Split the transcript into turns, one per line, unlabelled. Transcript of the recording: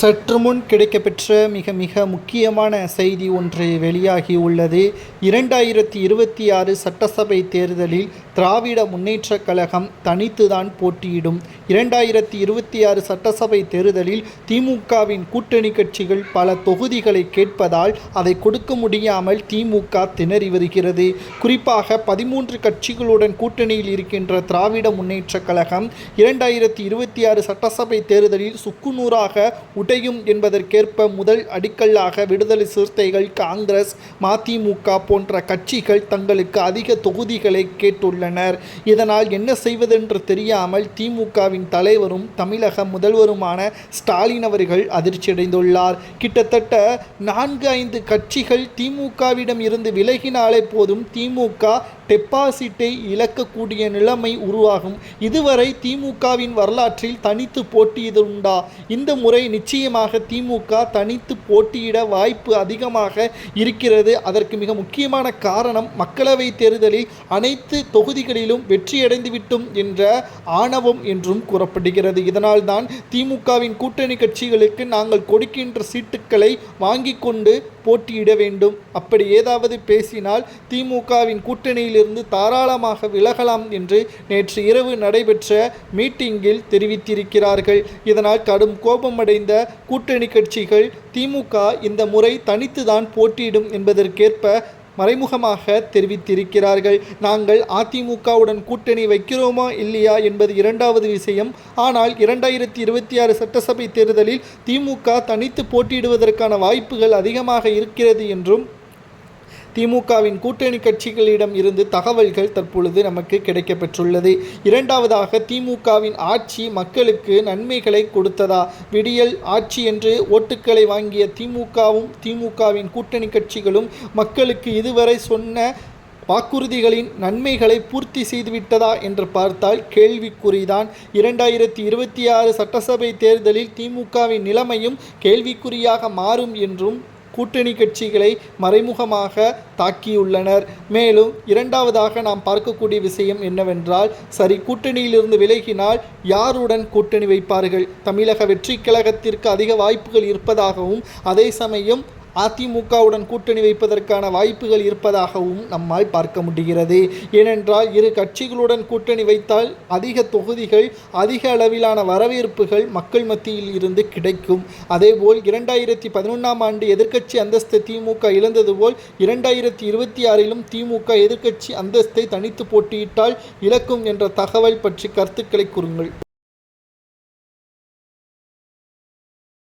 சற்று முன் கிடைக்கப்பெற்ற மிக மிக முக்கியமான செய்தி ஒன்று வெளியாகி உள்ளது. 2026 சட்டசபை தேர்தலில் திராவிட முன்னேற்றக் கழகம் தனித்துதான் போட்டியிடும். 2026 சட்டசபை தேர்தலில் திமுகவின் கூட்டணி கட்சிகள் பல தொகுதிகளை கேட்பதால் அதை கொடுக்க முடியாமல் திமுக திணறி வருகிறது. குறிப்பாக 13 கட்சிகளுடன் கூட்டணியில் இருக்கின்ற திராவிட முன்னேற்றக் கழகம் 2026 சட்டசபை தேர்தலில் சுக்குநூறாக உடையும் என்பதற்கேற்ப முதல் அடிக்கல்லாக விடுதலை சிறுத்தைகள், காங்கிரஸ், மதிமுக போன்ற கட்சிகள் தங்களுக்கு அதிக தொகுதிகளை கேட்டுள்ளனர். இதனால் என்ன செய்வதென்று தெரியாமல் திமுகவின் தலைவரும் தமிழக முதல்வருமான ஸ்டாலின் அவர்கள் அதிர்ச்சியடைந்துள்ளார். கிட்டத்தட்ட 4-5 கட்சிகள் திமுகவிடம் இருந்து விலகினாலே போதும் திமுக டெபாசிட்டை இழக்கக்கூடிய நிலைமை உருவாகும். இதுவரை திமுகவின் வரலாற்றில் தனித்து போட்டியிடுண்டா? இந்த முறை நிச்சயமாக திமுக தனித்து போட்டியிட வாய்ப்பு அதிகமாக இருக்கிறது. அதற்கு மிக முக்கியமான காரணம் மக்களவை தேர்தலில் அனைத்து தொகுதிகளிலும் வெற்றியடைந்துவிட்டோம் என்ற ஆணவம் என்றும் கூறப்படுகிறது. இதனால் தான் திமுகவின் கூட்டணி கட்சிகளுக்கு நாங்கள் கொடுக்கின்ற சீட்டுக்களை வாங்கி கொண்டு போட்டியிட வேண்டும், அப்படி ஏதாவது பேசினால் திமுகவின் கூட்டணியிலிருந்து தாராளமாக விலகலாம் என்று நேற்று இரவு நடைபெற்ற மீட்டிங்கில் தெரிவித்திருக்கிறார்கள். இதனால் கடும் கோபமடைந்த கூட்டணி கட்சிகள் திமுக இந்த முறை தனித்துதான் போட்டியிடும் என்பதற்கேற்ப மறைமுகமாக தெரிவித்திருக்கிறார்கள். நாங்கள் அதிமுகவுடன் கூட்டணி வைக்கிறோமா இல்லையா என்பது இரண்டாவது விஷயம். ஆனால் 2026 சட்டசபை தேர்தலில் திமுக தனித்து போட்டியிடுவதற்கான வாய்ப்புகள் அதிகமாக இருக்கிறது என்றும் திமுகவின் கூட்டணி கட்சிகளிடம் இருந்து தகவல்கள் தற்பொழுது நமக்கு கிடைக்கப்பெற்றுள்ளது. இரண்டாவதாக, திமுகவின் ஆட்சி மக்களுக்கு நன்மைகளை கொடுத்ததா? விடியல் ஆட்சி என்று ஓட்டுக்களை வாங்கிய திமுகவும் திமுகவின் கூட்டணி கட்சிகளும் மக்களுக்கு இதுவரை சொன்ன வாக்குறுதிகளின் நன்மைகளை பூர்த்தி செய்துவிட்டதா என்று பார்த்தால் கேள்விக்குறிதான். 2026 சட்டசபை தேர்தலில் திமுகவின் நிலைமையும் கேள்விக்குறியாக மாறும் என்றும் கூட்டணி கட்சிகளை மறைமுகமாக தாக்கியுள்ளனர். மேலும் இரண்டாவதாக நாம் பார்க்கக்கூடிய விஷயம் என்னவென்றால், சரி, கூட்டணியிலிருந்து விலகினால் யாருடன் கூட்டணி வைப்பார்கள்? தமிழக வெற்றி கழகத்திற்கு அதிக வாய்ப்புகள் இருப்பதாகவும் அதே சமயம் அதிமுகவுடன் கூட்டணி வைப்பதற்கான வாய்ப்புகள் இருப்பதாகவும் நம்மால் பார்க்க முடிகிறது. ஏனென்றால் இரு கட்சிகளுடன் கூட்டணி வைத்தால் அதிக தொகுதிகள், அதிக அளவிலான வரவேற்புகள் மக்கள் மத்தியில் இருந்து கிடைக்கும். அதேபோல் 2011ஆம் ஆண்டு எதிர்க்கட்சி அந்தஸ்து திமுக இழந்தது போல் 2026லும் திமுக எதிர்க்கட்சி அந்தஸ்தை தனித்து போட்டியிட்டால் இழக்கும் என்ற தகவல் பற்றி கருத்துக்களை கூறுங்கள்.